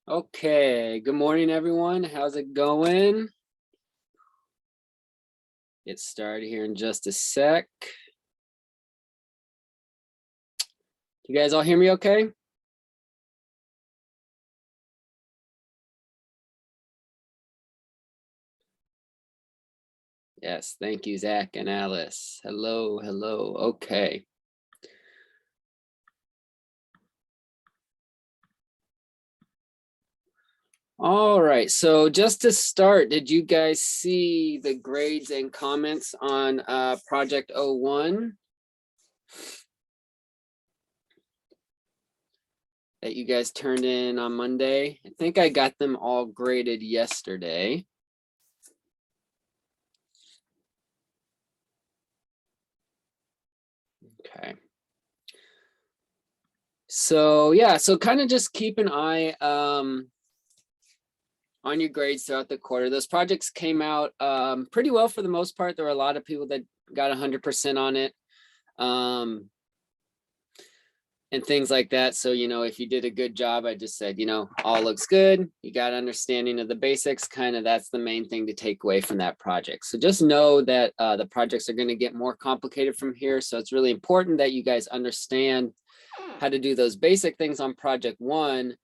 Okay, good morning, everyone. How's it going? Get started here in just a sec. You guys all hear me okay? Yes, thank you, Zach and Alice. Hello, hello. Okay. All right, so just to start, did you guys see the grades and comments on Project 01 that you guys turned in on Monday? I think I got them all graded yesterday. Okay. So yeah, so kind of just keep an eye on your grades throughout the quarter. Those projects came out pretty well for the most part. There were a lot of people that got 100% on it and things like that. So, if you did a good job, I just said, all looks good. You got understanding of the basics, kind of that's the main thing to take away from that project. So just know that the projects are going to get more complicated from here. So it's really important that you guys understand how to do those basic things on project 1.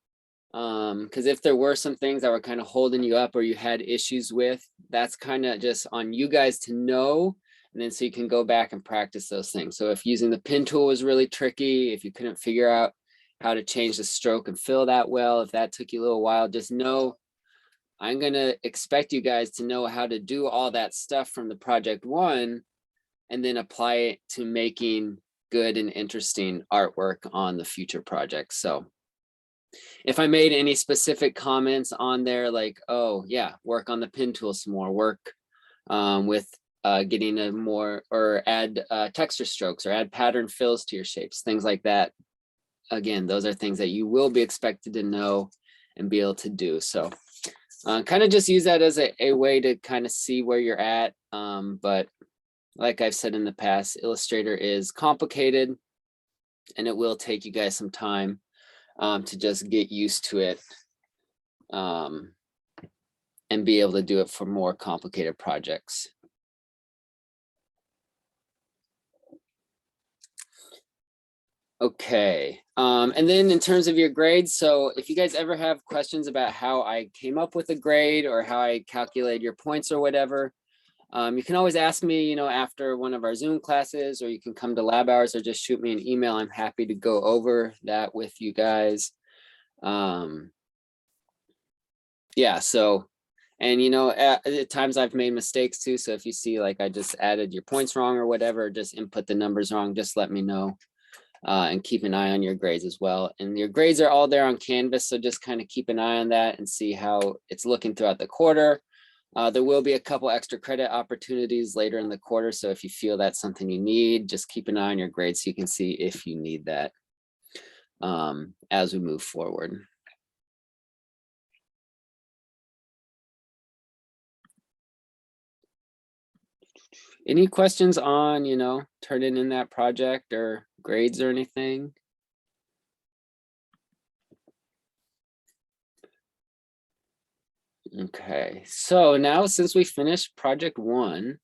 Because if there were some things that were kind of holding you up or you had issues with, that's kind of just on you guys to know. And then so you can go back and practice those things. So if using the pin tool was really tricky, if you couldn't figure out how to change the stroke and fill that well, if that took you a little while, just know I'm going to expect you guys to know how to do all that stuff from the project 1 and then apply it to making good and interesting artwork on the future projects. So if I made any specific comments on there, like, oh yeah, work on the pin tool some more, work with getting a more, or add texture strokes or add pattern fills to your shapes, things like that. Again, those are things that you will be expected to know and be able to do. So kind of just use that as a way to kind of see where you're at. But like I've said in the past, Illustrator is complicated and it will take you guys some time to just get used to it and be able to do it for more complicated projects. Okay, and then in terms of your grades, so if you guys ever have questions about how I came up with a grade or how I calculate your points or whatever, you can always ask me, after one of our Zoom classes, or you can come to lab hours or just shoot me an email. I'm happy to go over that with you guys. Yeah, so, and at times I've made mistakes too. So if you see like I just added your points wrong or whatever, just input the numbers wrong, just let me know. And keep an eye on your grades as well. And your grades are all there on Canvas. So just kind of keep an eye on that and see how it's looking throughout the quarter. There will be a couple extra credit opportunities later in the quarter. So if you feel that's something you need, just keep an eye on your grades so you can see if you need that as we move forward. Any questions on, turning in that project or grades or anything? Okay, so now since we finished project 1,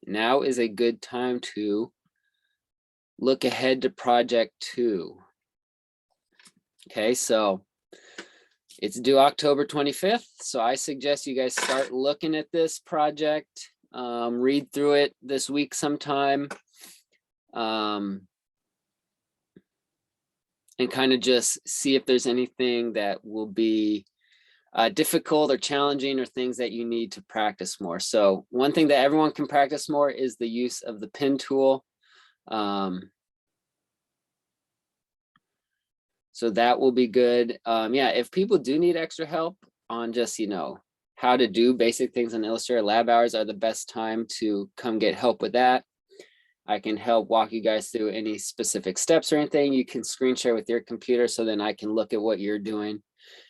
now is a good time to look ahead to project 2. Okay, so it's due October 25th. So I suggest you guys start looking at this project, read through it this week sometime, and kind of just see if there's anything that will be difficult or challenging or things that you need to practice more. So one thing that everyone can practice more is the use of the pen tool. So that will be good. Yeah, if people do need extra help on just, how to do basic things in Illustrator, lab hours are the best time to come get help with that. I can help walk you guys through any specific steps or anything. You can screen share with your computer so then I can look at what you're doing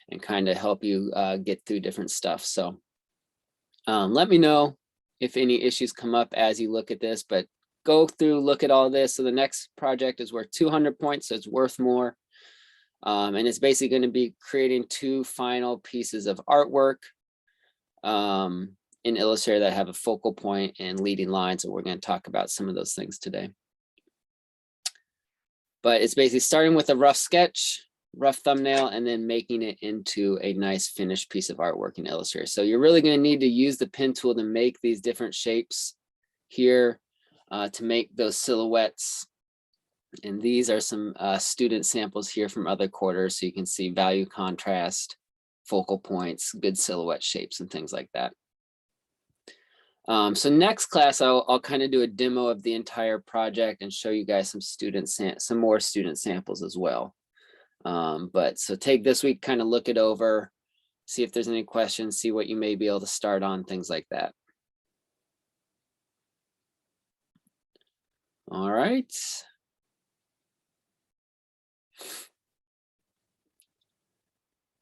and kind of help you get through different stuff. So let me know if any issues come up as you look at this, but go through, look at all this. So the next project is worth 200 points, so it's worth more. And it's basically going to be creating 2 final pieces of artwork in Illustrator that have a focal point and leading lines. And we're going to talk about some of those things today. But it's basically starting with a rough sketch, rough thumbnail, and then making it into a nice finished piece of artwork in Illustrator. So you're really going to need to use the pen tool to make these different shapes here to make those silhouettes. And these are some student samples here from other quarters. So you can see value, contrast, focal points, good silhouette shapes, and things like that. So next class, I'll kind of do a demo of the entire project and show you guys some more student samples as well. But so take this week, kind of look it over, see if there's any questions, see what you may be able to start on, things like that. All right.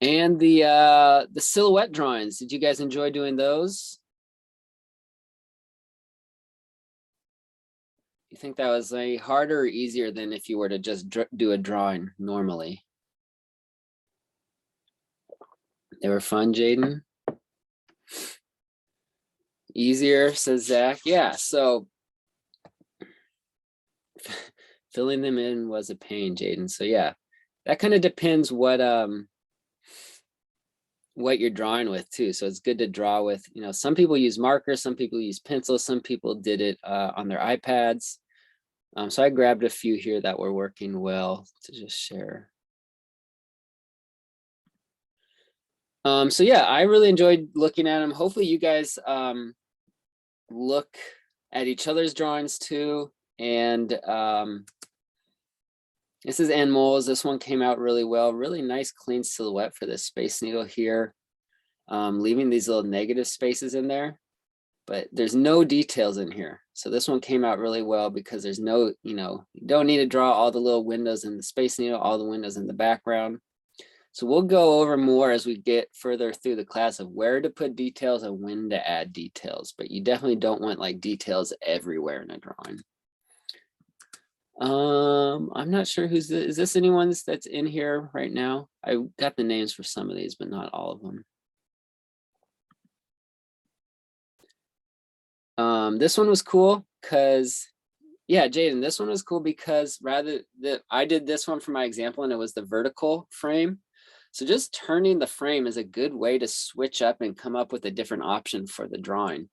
And the silhouette drawings, did you guys enjoy doing those? You think that was harder or easier than if you were to just do a drawing normally? They were fun, Jaden? Easier, says Zach. Yeah, so filling them in was a pain, Jaden. So yeah, that kind of depends what you're drawing with too. So it's good to draw with, some people use markers, some people use pencils, some people did it on their iPads. So I grabbed a few here that were working well to just share. So yeah, I really enjoyed looking at them. Hopefully you guys look at each other's drawings too. And this is Ann Moles. This one came out really well. Really nice, clean silhouette for this Space Needle here. Leaving these little negative spaces in there, but there's no details in here. So this one came out really well because there's no, you don't need to draw all the little windows in the Space Needle, all the windows in the background. So we'll go over more as we get further through the class of where to put details and when to add details, but you definitely don't want like details everywhere in a drawing. I'm not sure is this anyone that's in here right now? I got the names for some of these, but not all of them. This one was cool because, yeah, Jaden, this one was cool because I did this one for my example and it was the vertical frame. So just turning the frame is a good way to switch up and come up with a different option for the drawing.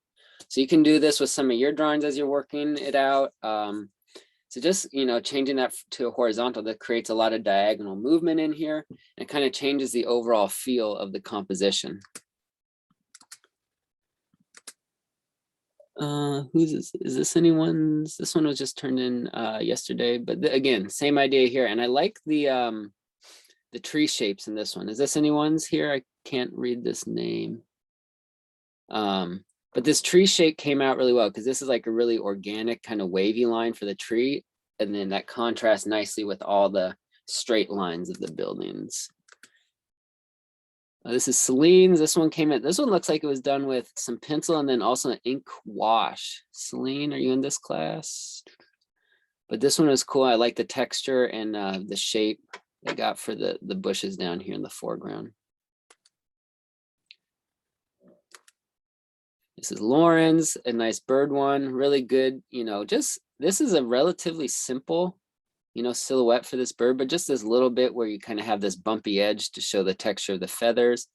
So you can do this with some of your drawings as you're working it out. So just, changing that to a horizontal, that creates a lot of diagonal movement in here and kind of changes the overall feel of the composition. Who's this? Is this anyone's? This one was just turned in yesterday, but again, same idea here. And I like the tree shapes in this one. Is this anyone's here? I can't read this name. But this tree shape came out really well because this is like a really organic kind of wavy line for the tree. And then that contrasts nicely with all the straight lines of the buildings. This is Celine's. This one came in. This one looks like it was done with some pencil and then also an ink wash. Celine, are you in this class? But this one was cool. I like the texture and the shape they got for the bushes down here in the foreground. This is Lauren's, a nice bird one, really good, this is a relatively simple, silhouette for this bird, but just this little bit where you kind of have this bumpy edge to show the texture of the feathers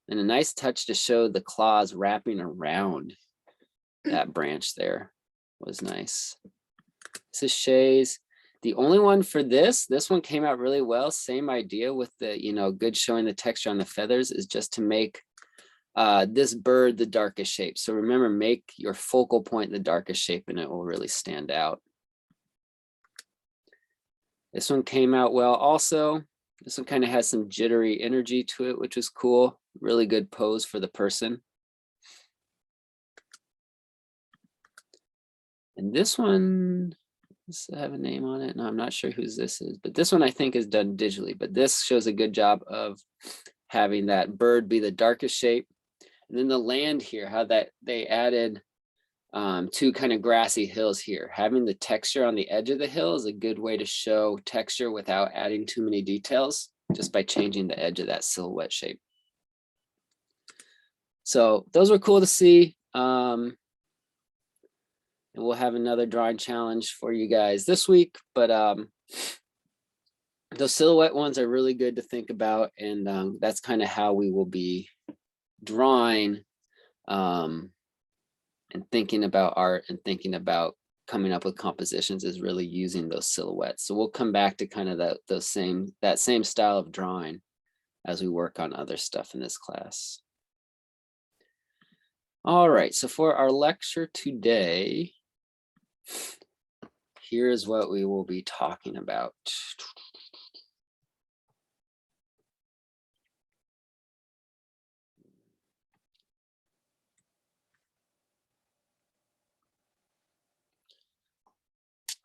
and a nice touch to show the claws wrapping around that branch there was nice. This is Shay's. The only one for this one came out really well. Same idea with the, good showing the texture on the feathers is just to make this bird the darkest shape. So remember, make your focal point the darkest shape and it will really stand out. This one came out well also. This one kind of has some jittery energy to it, which was cool. Really good pose for the person. And this one, does it have a name on it? No, I'm not sure whose this is, but this one I think is done digitally, but this shows a good job of having that bird be the darkest shape. And then the land here, how that they added 2 kind of grassy hills here. Having the texture on the edge of the hill is a good way to show texture without adding too many details. just by changing the edge of that silhouette shape. So those were cool to see. And we'll have another drawing challenge for you guys this week, but those silhouette ones are really good to think about, and that's kind of how we will be drawing and thinking about art and thinking about coming up with compositions, is really using those silhouettes. So we'll come back to kind of that same style of drawing as we work on other stuff in this class. All right, so for our lecture today, here's what we will be talking about.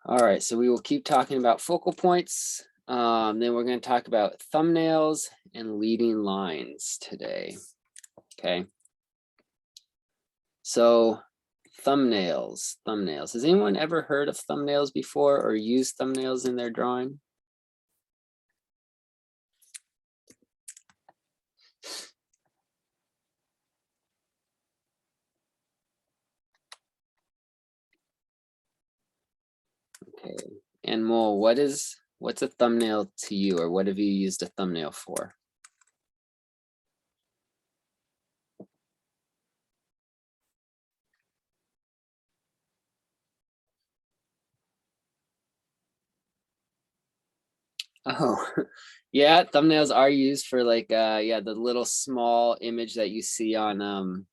All right, so we will keep talking about focal points. Then we're going to talk about thumbnails and leading lines today. Okay. So thumbnails. Has anyone ever heard of thumbnails before or used thumbnails in their drawing? Okay. And Mo, what's a thumbnail to you, or what have you used a thumbnail for? Oh, yeah, thumbnails are used for like yeah, the little small image that you see on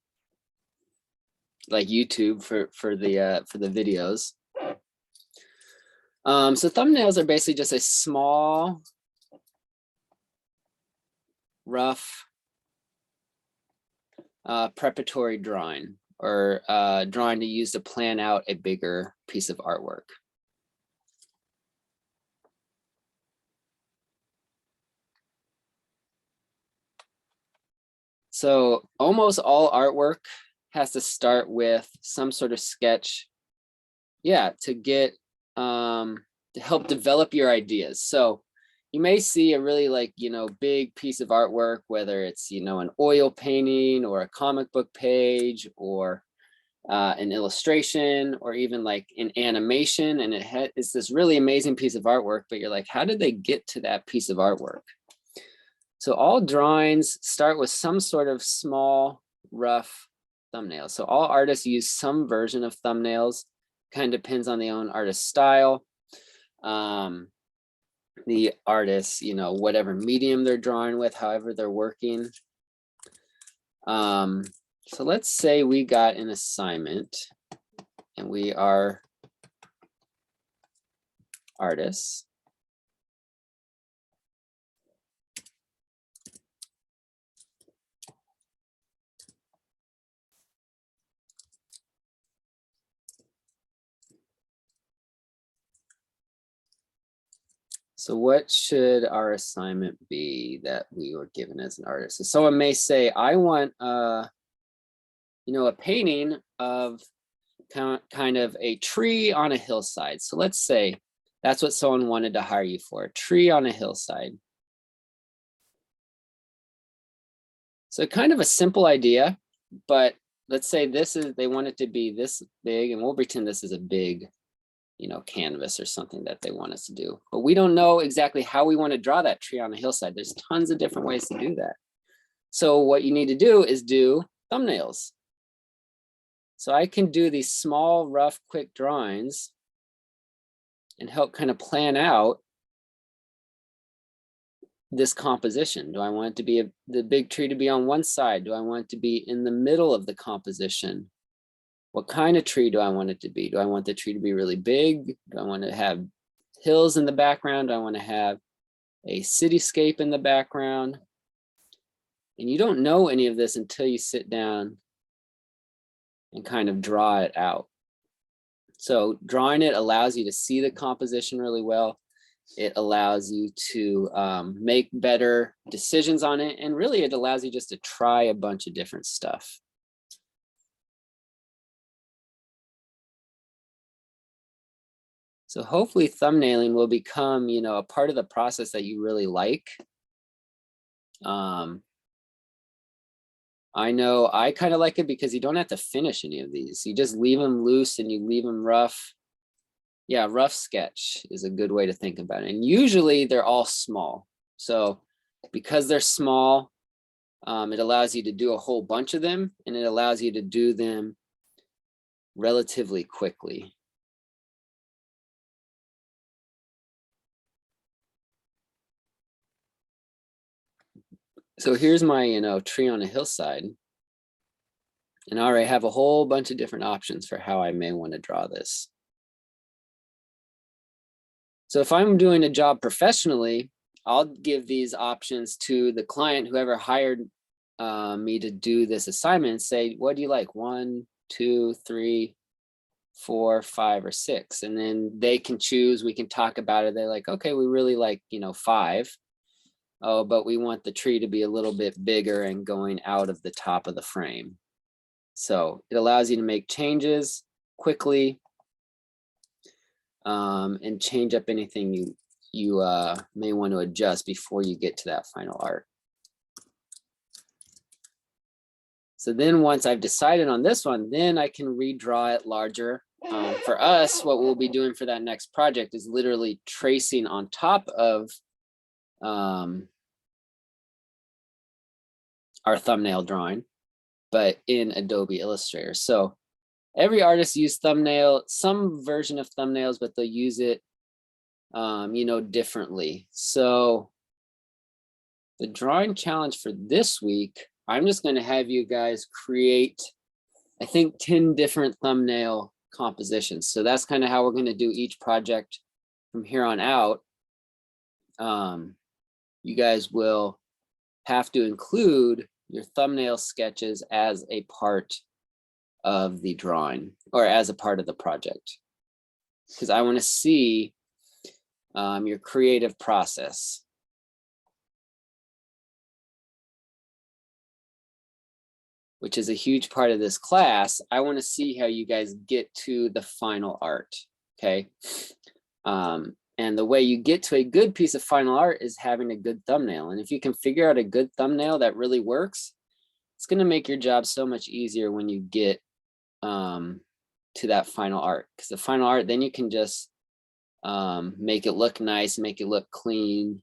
like YouTube for the videos. So thumbnails are basically just a small, rough preparatory drawing, or drawing to use to plan out a bigger piece of artwork. So almost all artwork has to start with some sort of sketch, yeah, to get to help develop your ideas. So you may see a really big piece of artwork, whether it's an oil painting or a comic book page or an illustration or even like an animation, and it's this really amazing piece of artwork, but you're like, how did they get to that piece of artwork? So all drawings start with some sort of small, rough thumbnail. So all artists use some version of thumbnails. Kind of depends on the own artist's style. The artist, whatever medium they're drawing with, however they're working. So let's say we got an assignment and we are artists. So what should our assignment be that we were given as an artist? So someone may say, I want a painting of kind of a tree on a hillside. So let's say that's what someone wanted to hire you for, a tree on a hillside. So kind of a simple idea, but let's say they want it to be this big, and we'll pretend this is a big canvas or something that they want us to do, but we don't know exactly how we want to draw that tree on a hillside. There's tons of different ways to do that. So what you need to do is do thumbnails. So I can do these small, rough, quick drawings and help kind of plan out this composition. Do I want it to be the big tree to be on one side? Do I want it to be in the middle of the composition? What kind of tree do I want it to be? Do I want the tree to be really big? Do I want to have hills in the background? Do I want to have a cityscape in the background? And you don't know any of this until you sit down and kind of draw it out. So drawing it allows you to see the composition really well. It allows you to make better decisions on it. And really, it allows you just to try a bunch of different stuff. So hopefully thumbnailing will become, a part of the process that you really like. I know I kind of like it because you don't have to finish any of these. You just leave them loose and you leave them rough. Yeah, rough sketch is a good way to think about it. And usually they're all small. So because they're small, it allows you to do a whole bunch of them, and it allows you to do them relatively quickly. So here's my, tree on a hillside. And I already have a whole bunch of different options for how I may want to draw this. So if I'm doing a job professionally, I'll give these options to the client, whoever hired me to do this assignment, and say, what do you like? 1, 2, 3, 4, 5, or 6. And then they can choose, we can talk about it. They're like, okay, we really like, 5. Oh, but we want the tree to be a little bit bigger and going out of the top of the frame. So it allows you to make changes quickly and change up anything you may want to adjust before you get to that final art. So then once I've decided on this one, then I can redraw it larger. For us, what we'll be doing for that next project is literally tracing on top of our thumbnail drawing, but in Adobe Illustrator. So every artist uses some version of thumbnails, but they'll use it, differently. So the drawing challenge for this week, I'm just going to have you guys create, I think, 10 different thumbnail compositions. So that's kind of how we're going to do each project from here on out. You guys will have to include your thumbnail sketches as a part of the drawing or as a part of the project, because I want to see your creative process. Which is a huge part of this class. I want to see how you guys get to the final art, okay? And the way you get to a good piece of final art is having a good thumbnail. And if you can figure out a good thumbnail that really works, it's going to make your job so much easier when you get to that final art. Because the final art, then you can just make it look nice, make it look clean,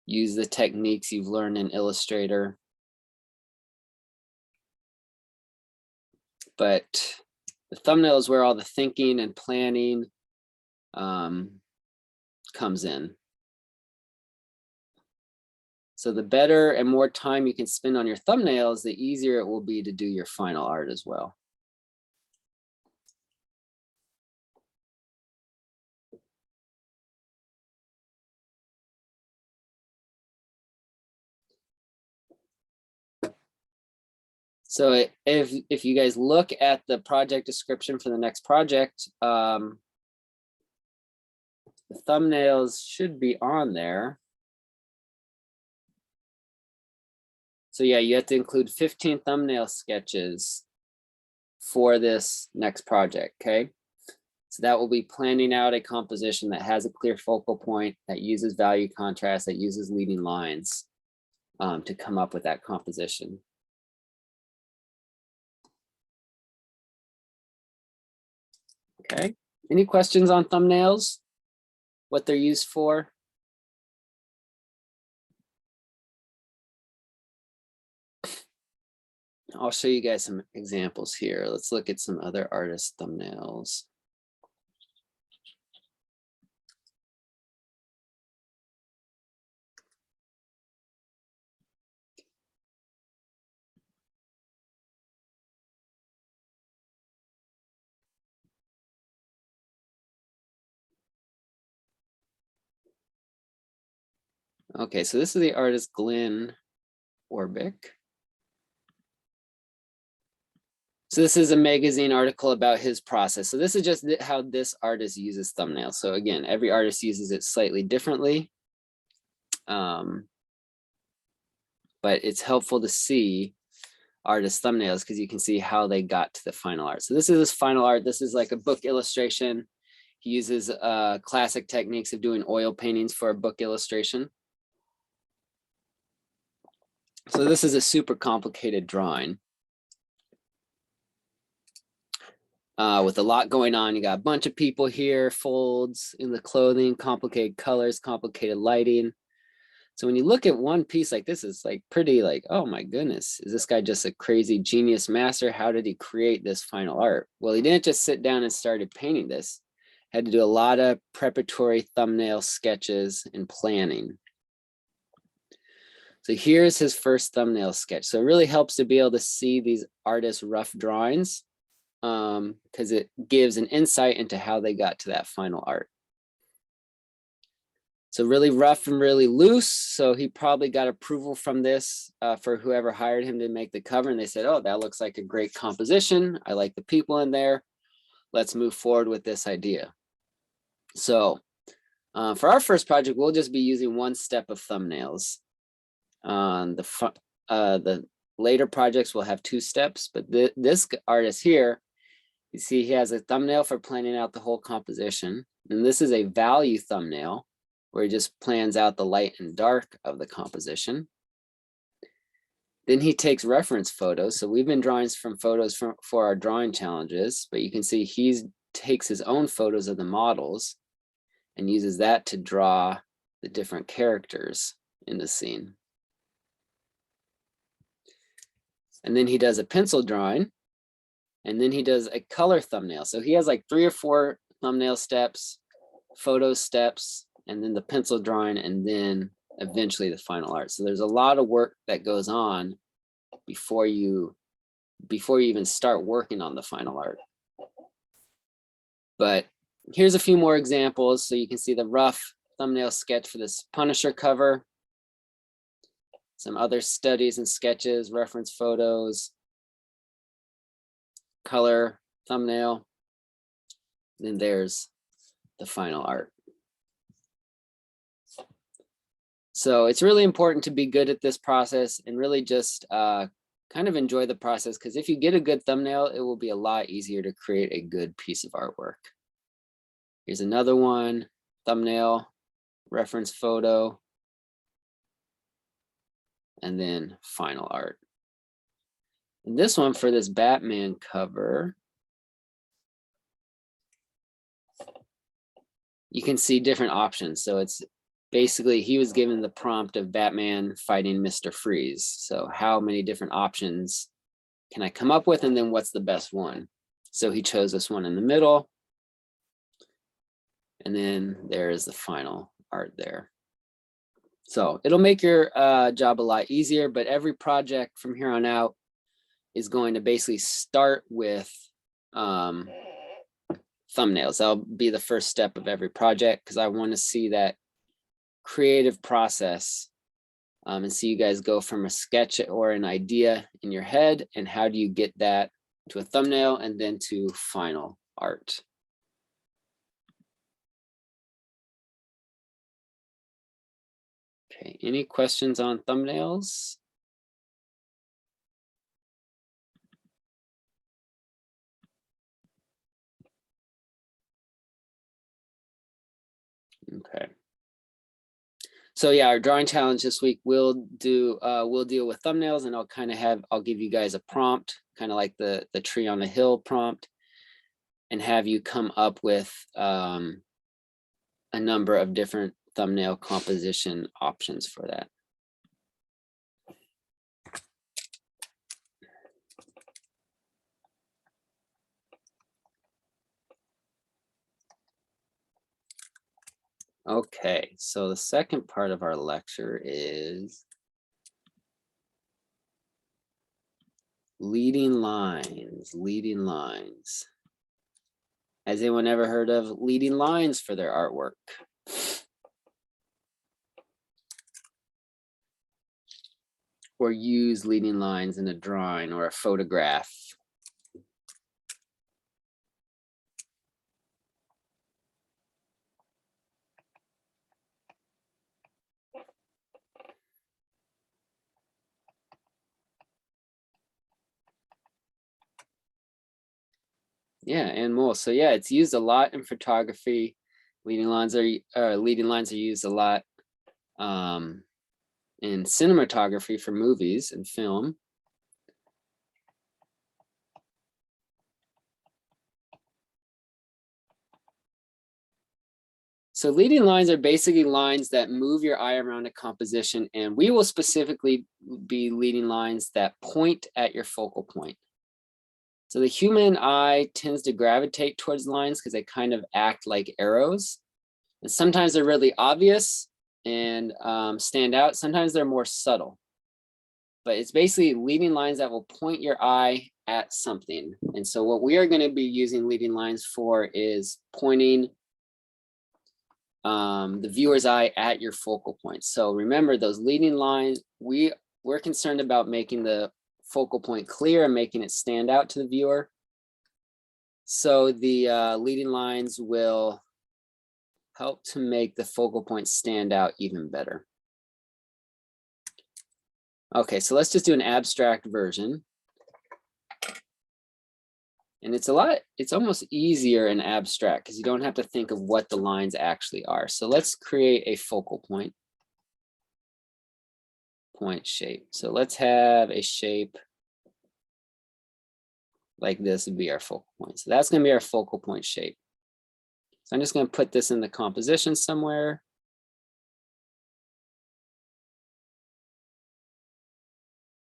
use the techniques you've learned in Illustrator. But the thumbnail is where all the thinking and planning comes in. So the better and more time you can spend on your thumbnails, the easier it will be to do your final art as well. So if you guys look at the project description for the next project, the thumbnails should be on there. So yeah, you have to include 15 thumbnail sketches for this next project, okay? So that will be planning out a composition that has a clear focal point, that uses value contrast, that uses leading lines to come up with that composition. Okay, any questions on thumbnails? What they're used for? I'll show you guys some examples here. Let's look at some other artist thumbnails. Okay, so this is the artist Glenn Orbick. So this is a magazine article about his process. So this is just how this artist uses thumbnails. So again, every artist uses it slightly differently. But it's helpful to see artist thumbnails because you can see how they got to the final art. So this is his final art. This is like a book illustration. He uses classic techniques of doing oil paintings for a book illustration. So this is a super complicated drawing. With a lot going on. You got a bunch of people here, folds in the clothing, complicated colors, complicated lighting. So when you look at one piece like this, it's like pretty like, oh my goodness, is this guy just a crazy genius master? How did he create this final art? Well, he didn't just sit down and started painting this. Had to do a lot of preparatory thumbnail sketches and planning. So here's his first thumbnail sketch. So it really helps to be able to see these artists' rough drawings, because it gives an insight into how they got to that final art. So really rough and really loose. So he probably got approval from this for whoever hired him to make the cover. And they said, oh, that looks like a great composition. I like the people in there. Let's move forward with this idea. So for our first project, we'll just be using one step of thumbnails. The later projects will have two steps, but this artist here, you see he has a thumbnail for planning out the whole composition. And this is a value thumbnail where he just plans out the light and dark of the composition. Then he takes reference photos. So we've been drawing from photos for our drawing challenges, but you can see he takes his own photos of the models and uses that to draw the different characters in the scene. And then he does a pencil drawing, and then he does a color thumbnail. So he has like 3 or 4 thumbnail steps, photo steps, and then the pencil drawing, and then eventually the final art. So there's a lot of work that goes on before you even start working on the final art. But here's a few more examples. So you can see the rough thumbnail sketch for this Punisher cover. Some other studies and sketches, reference photos, color thumbnail. Then there's the final art. So it's really important to be good at this process and really just kind of enjoy the process, because if you get a good thumbnail, it will be a lot easier to create a good piece of artwork. Here's another one, thumbnail, reference photo, and then final art. And this one for this Batman cover, you can see different options. So it's basically, he was given the prompt of Batman fighting Mr. Freeze. So how many different options can I come up with? And then what's the best one? So he chose this one in the middle. And then there is the final art there. So it'll make your job a lot easier, but every project from here on out is going to basically start with thumbnails. That'll be the first step of every project, because I want to see that creative process and see you guys go from a sketch or an idea in your head, and how do you get that to a thumbnail and then to final art. Okay, any questions on thumbnails? Okay. So yeah, our drawing challenge this week we'll deal with thumbnails, and I'll give you guys a prompt, kind of like the tree on the hill prompt, and have you come up with a number of different thumbnail composition options for that. Okay, so the second part of our lecture is leading lines, leading lines. Has anyone ever heard of leading lines for their artwork? Or use leading lines in a drawing or a photograph? Yeah, and more. So yeah, it's used a lot in photography. Leading lines are used a lot in cinematography for movies and film. So leading lines are basically lines that move your eye around a composition, and we will specifically be leading lines that point at your focal point. So the human eye tends to gravitate towards lines because they kind of act like arrows. And sometimes they're really obvious and stand out. Sometimes they're more subtle. But it's basically leading lines that will point your eye at something. And so what we are going to be using leading lines for is pointing the viewer's eye at your focal point. So remember those leading lines, we're concerned about making the focal point clear and making it stand out to the viewer. So the leading lines will help to make the focal point stand out even better. Okay, so let's just do an abstract version. And it's almost easier in abstract because you don't have to think of what the lines actually are. So let's create a focal point shape. So let's have a shape like this would be our focal point. So that's going to be our focal point shape. So I'm just going to put this in the composition somewhere.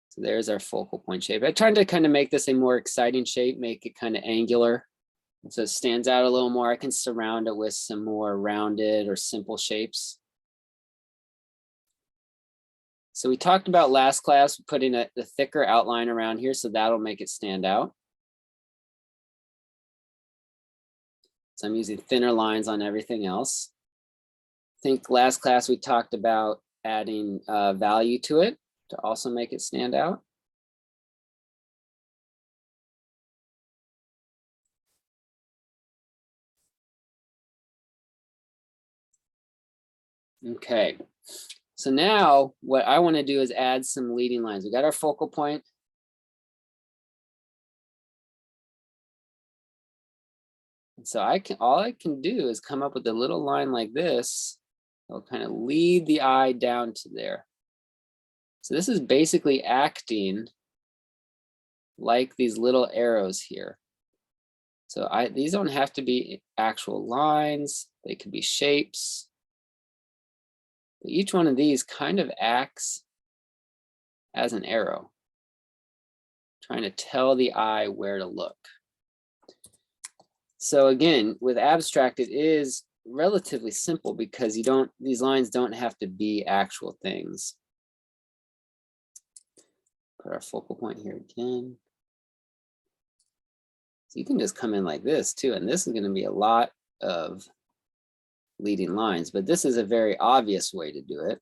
So there's our focal point shape. I tried to kind of make this a more exciting shape, make it kind of angular. So it stands out a little more. I can surround it with some more rounded or simple shapes. So we talked about last class, putting the thicker outline around here, so that'll make it stand out. So I'm using thinner lines on everything else. I think last class we talked about adding value to it to also make it stand out. Okay, so now what I want to do is add some leading lines. We got our focal point. And so all I can do is come up with a little line like this. I'll kind of lead the eye down to there. So this is basically acting like these little arrows here. So these don't have to be actual lines. They could be shapes. But each one of these kind of acts as an arrow, trying to tell the eye where to look. So again, with abstract, it is relatively simple because these lines don't have to be actual things. Put our focal point here again. So you can just come in like this too, and this is going to be a lot of leading lines, but this is a very obvious way to do it.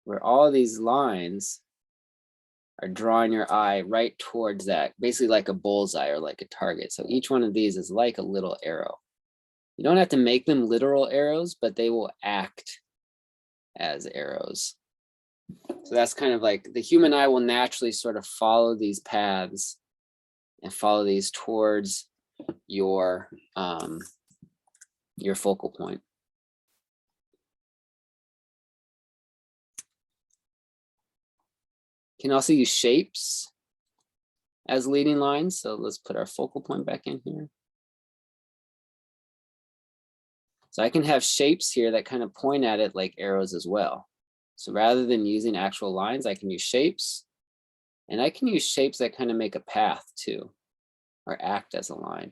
Where all these lines are drawing your eye right towards that, basically like a bullseye or like a target. So each one of these is like a little arrow. You don't have to make them literal arrows, but they will act as arrows. So that's kind of like the human eye will naturally sort of follow these paths and follow these towards your focal point. You can also use shapes as leading lines. So let's put our focal point back in here. So I can have shapes here that kind of point at it like arrows as well. So rather than using actual lines, I can use shapes. And I can use shapes that kind of make a path too, or act as a line.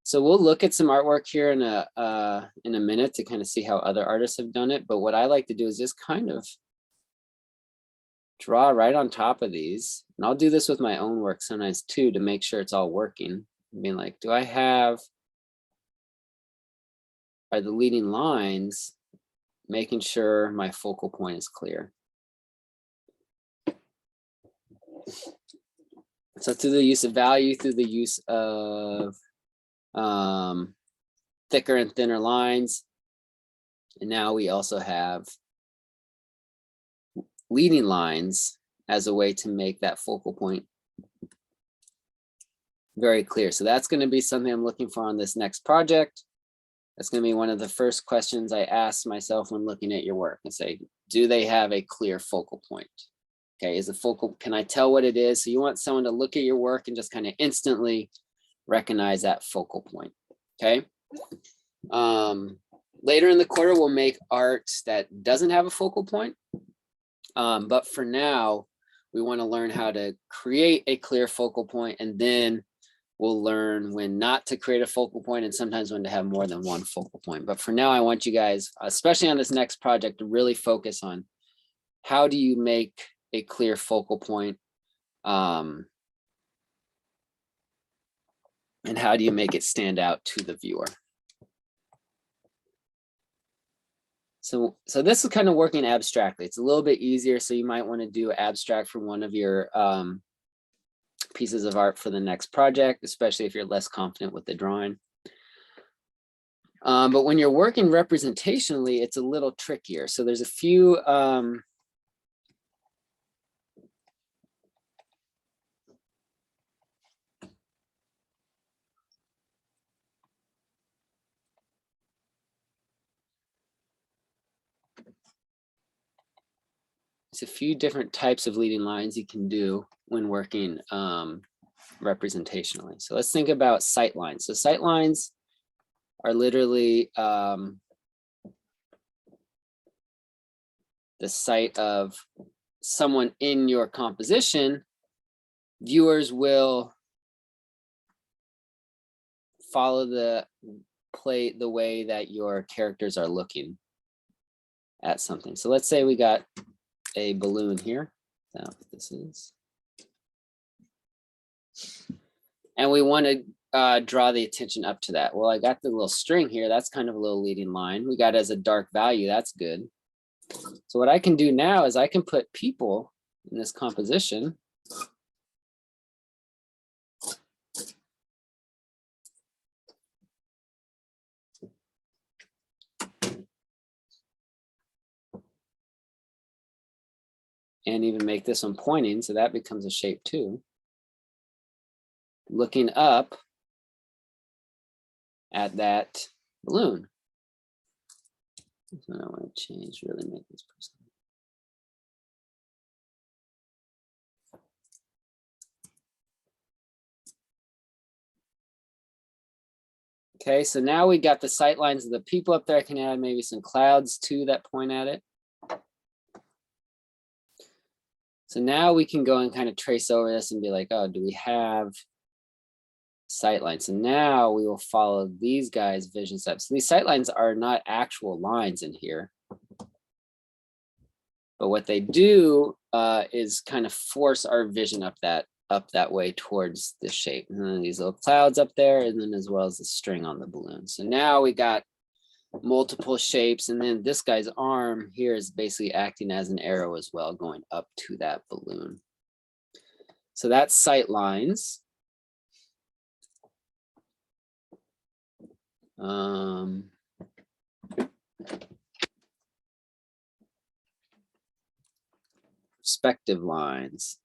So we'll look at some artwork here in a minute to kind of see how other artists have done it. But what I like to do is just kind of draw right on top of these. And I'll do this with my own work sometimes too, to make sure it's all working. I mean, like, are the leading lines making sure my focal point is clear? So through the use of value, through the use of thicker and thinner lines. And now we also have leading lines as a way to make that focal point very clear. So that's going to be something I'm looking for on this next project. That's going to be one of the first questions I ask myself when looking at your work and say, do they have a clear focal point? Okay, is the focal, can I tell what it is? So you want someone to look at your work and just kind of instantly recognize that focal point. Okay. Later in the quarter, we'll make art that doesn't have a focal point. But for now, we want to learn how to create a clear focal point, and then we'll learn when not to create a focal point and sometimes when to have more than one focal point. But for now, I want you guys, especially on this next project, to really focus on how do you make a clear focal point, and how do you make it stand out to the viewer. So this is kind of working abstractly. It's a little bit easier, so you might want to do abstract for one of your pieces of art for the next project, especially if you're less confident with the drawing. But when you're working representationally, it's a little trickier. So there's a few different types of leading lines you can do when working representationally. So let's think about sight lines. So sight lines are literally the sight of someone in your composition. Viewers will follow the way that your characters are looking at something. So let's say we got a balloon here. That's what this is. And we want to draw the attention up to that. Well, I got the little string here. That's kind of a little leading line. We got it as a dark value. That's good. So what I can do now is I can put people in this composition. And even make this one pointing, so that becomes a shape too. Looking up at that balloon. So I want to change, really make this person. Okay, so now we got the sight lines of the people up there. I can add maybe some clouds too that point at it. So now we can go and kind of trace over this and be like, oh, do we have sight lines? So now we will follow these guys' vision steps. So these sight lines are not actual lines in here. But what they do is kind of force our vision up that way towards the shape. And then these little clouds up there, and then as well as the string on the balloon. So now we got multiple shapes, and then this guy's arm here is basically acting as an arrow as well, going up to that balloon. So that's sight lines. Perspective lines.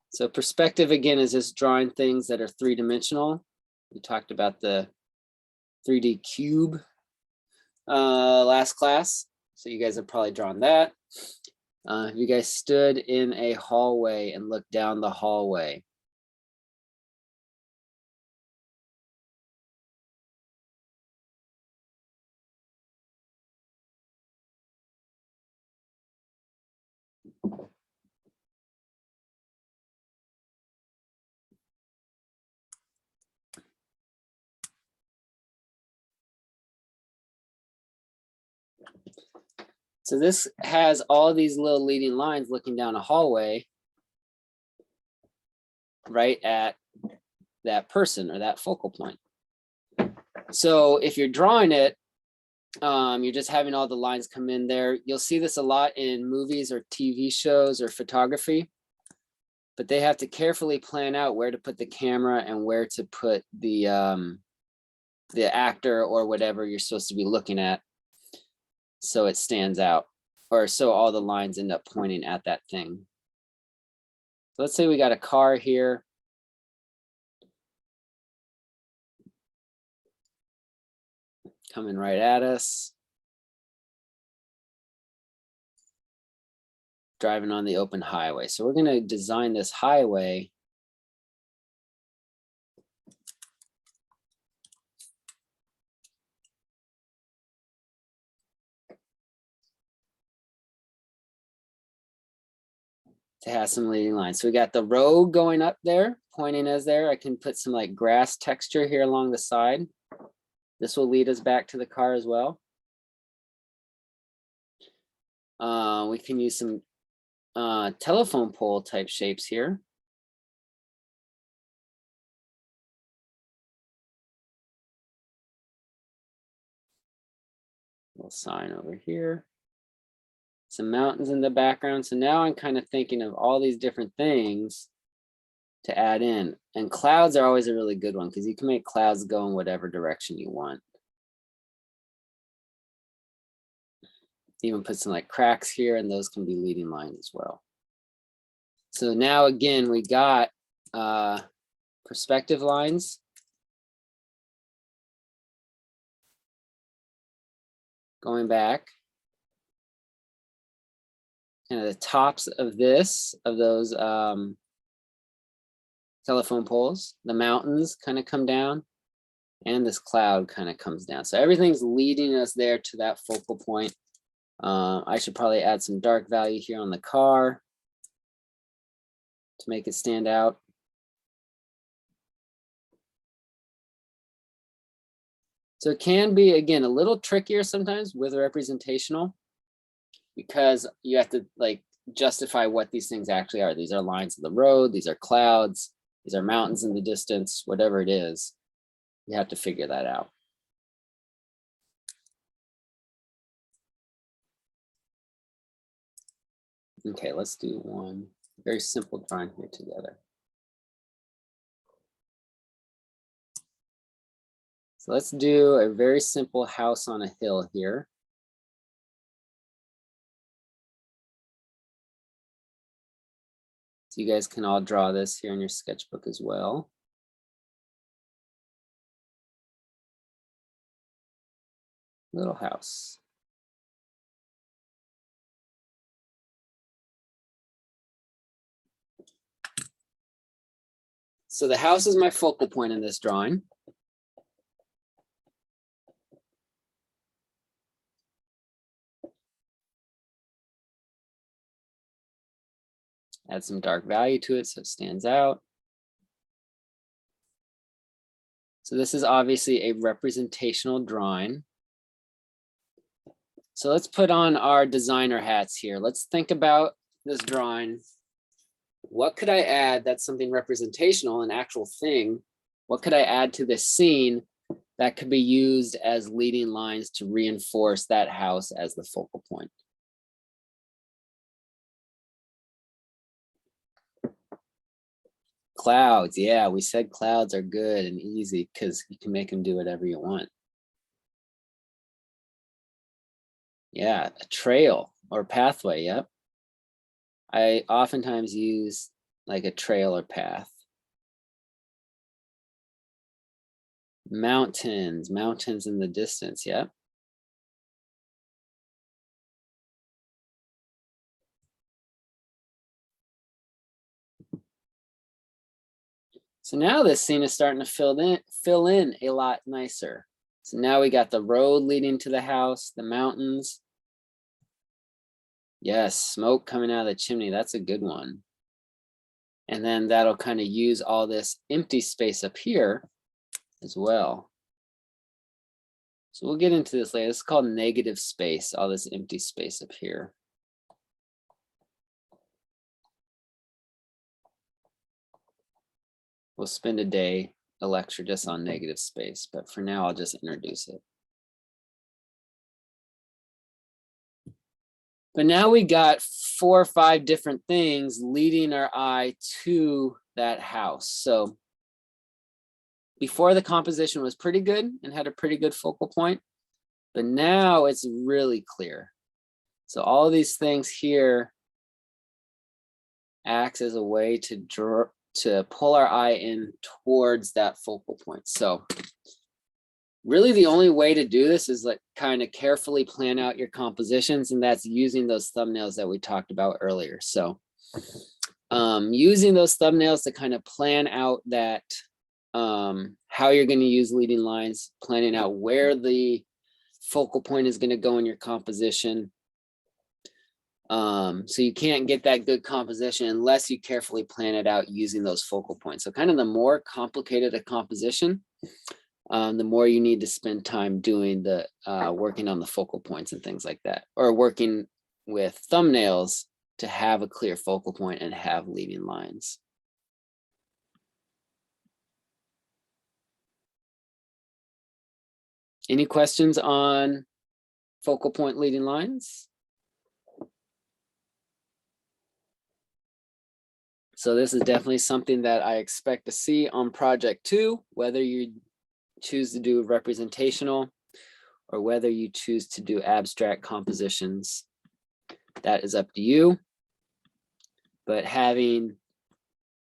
So perspective, again, is just drawing things that are three-dimensional. We talked about the 3D cube last class. So you guys have probably drawn that. You guys stood in a hallway and looked down the hallway. So this has all these little leading lines looking down a hallway right at that person or that focal point. So if you're drawing it, you're just having all the lines come in there. You'll see this a lot in movies or TV shows or photography, but they have to carefully plan out where to put the camera and where to put the actor or whatever you're supposed to be looking at, so it stands out or so all the lines end up pointing at that thing. So let's say we got a car here. Coming right at us. Driving on the open highway. So we're going to design this highway to have some leading lines. So we got the road going up there, pointing us there. I can put some like grass texture here along the side. This will lead us back to the car as well. We can use some telephone pole type shapes here. Little sign over here. Some mountains in the background. So now I'm kind of thinking of all these different things to add in. And clouds are always a really good one because you can make clouds go in whatever direction you want. Even put some like cracks here, and those can be leading lines as well. So now again, we got perspective lines. Going back. Kind of the tops of those telephone poles. The mountains kind of come down, and this cloud kind of comes down. So everything's leading us there to that focal point. I should probably add some dark value here on the car to make it stand out. So it can be, again, a little trickier sometimes with representational because you have to like justify what these things actually are. These are lines of the road, these are clouds, these are mountains in the distance, whatever it is, you have to figure that out. Okay, let's do one very simple drawing here together. So let's do a very simple house on a hill here. So you guys can all draw this here in your sketchbook as well. Little house. So the house is my focal point in this drawing. Add some dark value to it so it stands out. So this is obviously a representational drawing. So let's put on our designer hats here. Let's think about this drawing. What could I add that's something representational, an actual thing? What could I add to this scene that could be used as leading lines to reinforce that house as the focal point? Clouds, yeah, we said clouds are good and easy because you can make them do whatever you want. Yeah, a trail or pathway, yep. I oftentimes use like a trail or path. Mountains in the distance, yep. So now this scene is starting to fill in a lot nicer. So now we got the road leading to the house, the mountains. Yes, smoke coming out of the chimney. That's a good one. And then that'll kind of use all this empty space up here as well. So we'll get into this later. This is called negative space, all this empty space up here. We'll spend a lecture just on negative space, but for now I'll just introduce it. But now we got 4 or 5 different things leading our eye to that house. So before, the composition was pretty good and had a pretty good focal point, but now it's really clear. So all these things here acts as a way to pull our eye in towards that focal point. So really the only way to do this is like kind of carefully plan out your compositions, and that's using those thumbnails that we talked about earlier. So using those thumbnails to kind of plan out that how you're going to use leading lines, planning out where the focal point is going to go in your composition. So you can't get that good composition unless you carefully plan it out using those focal points. So kind of the more complicated a composition, the more you need to spend time doing the working on the focal points and things like that, or working with thumbnails to have a clear focal point and have leading lines. Any questions on focal point leading lines? So this is definitely something that I expect to see on project 2, whether you choose to do representational or whether you choose to do abstract compositions. That is up to you. But having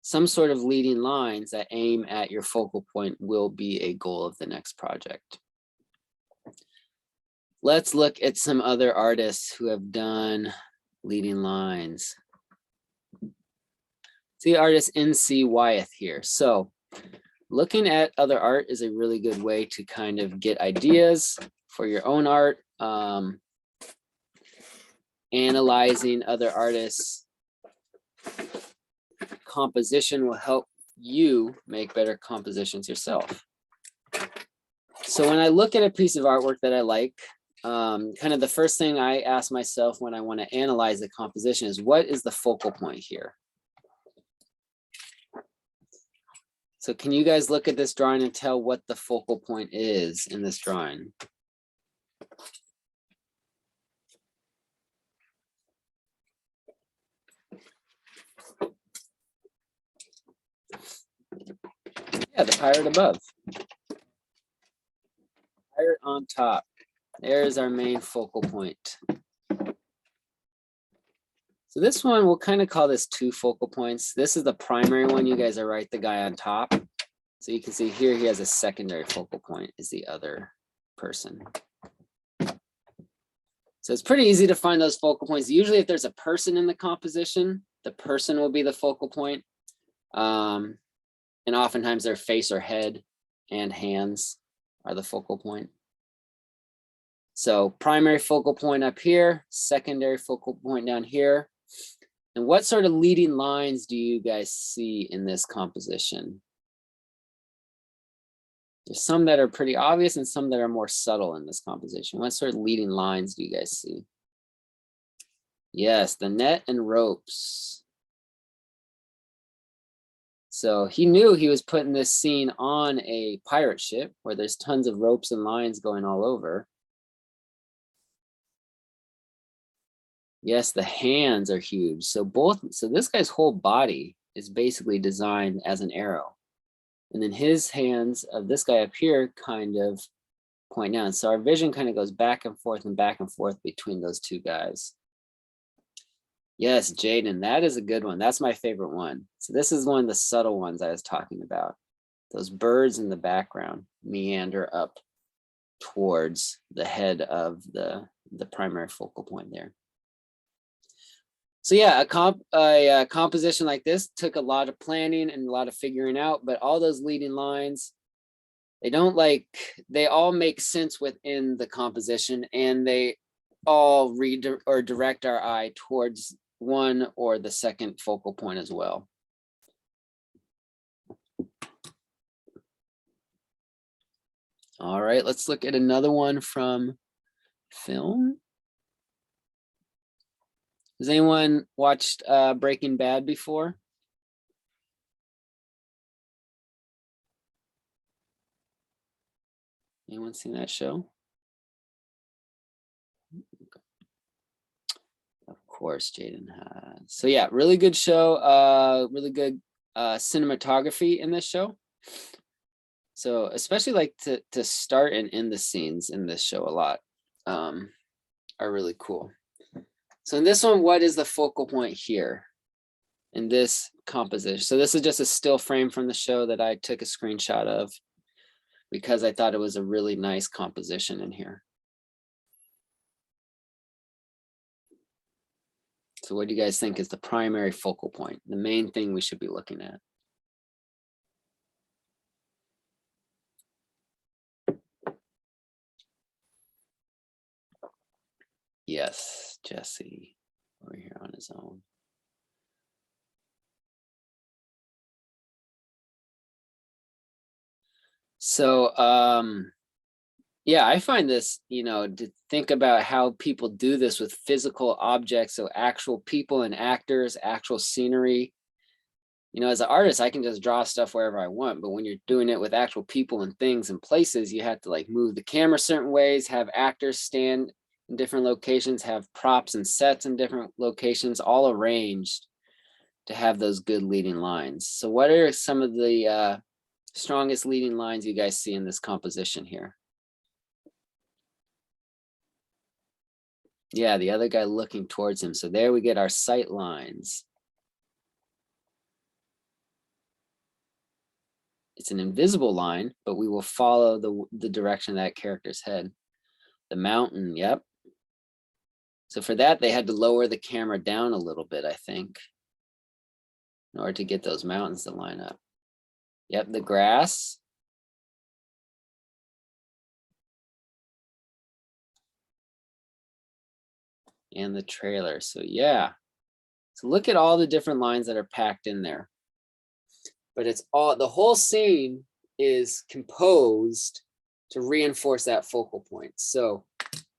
some sort of leading lines that aim at your focal point will be a goal of the next project. Let's look at some other artists who have done leading lines. See artist N.C. Wyeth here. So looking at other art is a really good way to kind of get ideas for your own art. Analyzing other artists' composition will help you make better compositions yourself. So when I look at a piece of artwork that I like, kind of the first thing I ask myself when I want to analyze the composition is, what is the focal point here? So can you guys look at this drawing and tell what the focal point is in this drawing? Yeah, the pirate above. Pirate on top. There's our main focal point. So this one, we'll kind of call this 2 focal points. This is the primary one. You guys are right, the guy on top. So you can see here, he has a secondary focal point, is the other person. So it's pretty easy to find those focal points. Usually if there's a person in the composition, the person will be the focal point. And oftentimes their face or head and hands are the focal point. So primary focal point up here, secondary focal point down here. And what sort of leading lines do you guys see in this composition? There's some that are pretty obvious and some that are more subtle in this composition. What sort of leading lines do you guys see? Yes, the net and ropes. So he knew he was putting this scene on a pirate ship where there's tons of ropes and lines going all over. Yes, the hands are huge. So this guy's whole body is basically designed as an arrow. And then his hands of this guy up here kind of point down. So our vision kind of goes back and forth between those two guys. Yes, Jaden, that is a good one. That's my favorite one. So this is one of the subtle ones I was talking about. Those birds in the background meander up towards the head of the primary focal point there. So yeah, a composition like this took a lot of planning and a lot of figuring out, but all those leading lines, they all make sense within the composition, and they all direct our eye towards one or the second focal point as well. All right, let's look at another one from film. Has anyone watched Breaking Bad before? Anyone seen that show? Of course, Jaden has. So yeah, really good show. Really good cinematography in this show. So especially like to start and end the scenes in this show a lot are really cool. So in this one, what is the focal point here in this composition? So this is just a still frame from the show that I took a screenshot of because I thought it was a really nice composition in here. So what do you guys think is the primary focal point, the main thing we should be looking at? Yes, Jesse, over here on his own. So, yeah, I find this, to think about how people do this with physical objects. So actual people and actors, actual scenery. As an artist, I can just draw stuff wherever I want. But when you're doing it with actual people and things and places, you have to like move the camera certain ways, have actors stand in different locations, have props and sets in different locations, all arranged to have those good leading lines. So what are some of the strongest leading lines you guys see in this composition here? Yeah, the other guy looking towards him. So there we get our sight lines. It's an invisible line, but we will follow the direction of that character's head. The mountain, yep. So for that, they had to lower the camera down a little bit, I think, in order to get those mountains to line up. Yep, the grass. And the trailer. So yeah. So look at all the different lines that are packed in there. But it's all, the whole scene is composed to reinforce that focal point. So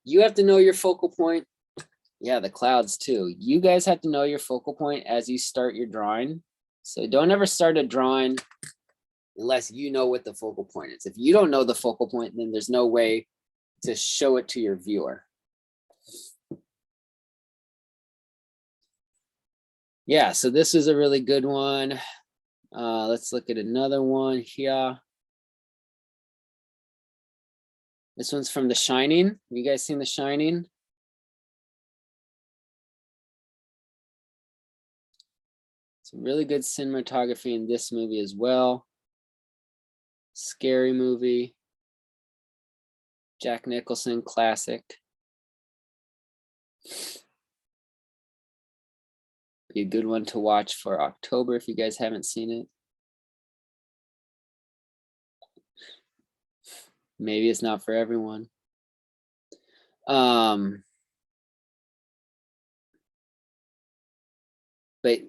you have to know your focal point. Yeah, the clouds too. You guys have to know your focal point as you start your drawing. So don't ever start a drawing unless you know what the focal point is. If you don't know the focal point, then there's no way to show it to your viewer. Yeah, so this is a really good one. Let's look at another one here. This one's from The Shining. You guys seen The Shining? Some really good cinematography in this movie as well. Scary movie. Jack Nicholson, classic. Be a good one to watch for October if you guys haven't seen it. Maybe it's not for everyone. But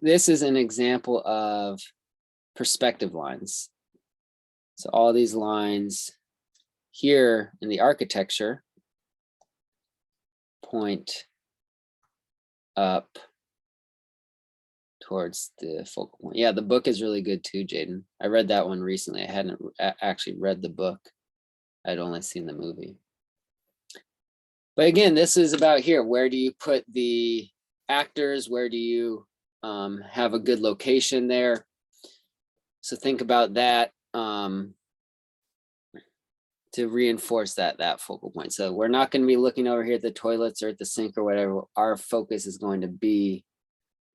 this is an example of perspective lines. So all these lines here in the architecture point up towards the focal point. Yeah, the book is really good too, Jaden. I read that one recently. I hadn't actually read the book. I'd only seen the movie. But again, this is about here. Where do you put the actors? Where do you have a good location there? So think about that to reinforce that focal point. So we're not going to be looking over here at the toilets or at the sink or whatever. Our focus is going to be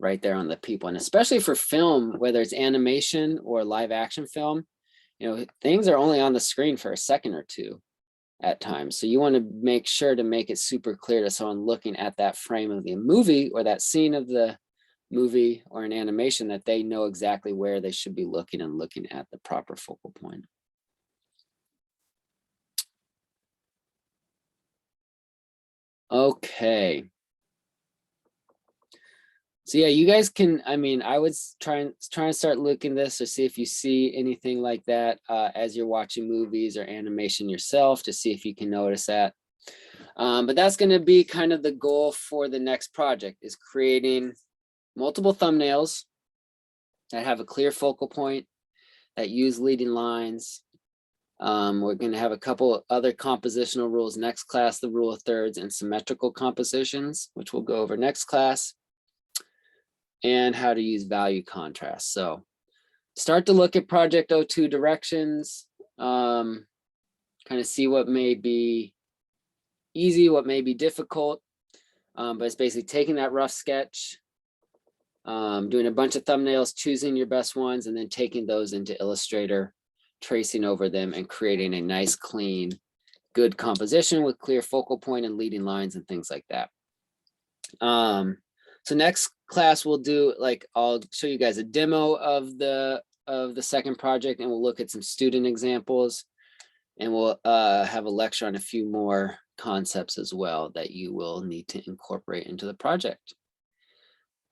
right there on the people. And especially for film, whether it's animation or live action film, things are only on the screen for a second or two at times. So you want to make sure to make it super clear to someone looking at that frame of the movie or that scene of the movie or an animation that they know exactly where they should be looking and looking at the proper focal point. Okay. So yeah, you guys can, I was trying to start looking this or see if you see anything like that as you're watching movies or animation yourself to see if you can notice that. But that's going to be kind of the goal for the next project, is creating multiple thumbnails that have a clear focal point, that use leading lines. We're going to have a couple other compositional rules next class, the rule of thirds and symmetrical compositions, which we'll go over next class, and how to use value contrast. So start to look at Project 02 directions, kind of see what may be easy, what may be difficult. But it's basically taking that rough sketch, doing a bunch of thumbnails, choosing your best ones, and then taking those into Illustrator, tracing over them and creating a nice, clean, good composition with clear focal point and leading lines and things like that. So next class we'll do, like, I'll show you guys a demo of the second project, and we'll look at some student examples, and we'll have a lecture on a few more concepts as well that you will need to incorporate into the project.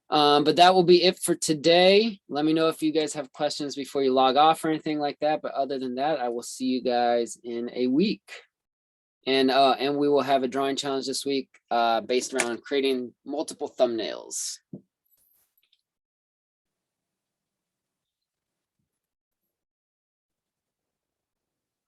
But that will be it for today. Let me know if you guys have questions before you log off or anything like that. But other than that, I will see you guys in a week. And we will have a drawing challenge this week based around creating multiple thumbnails.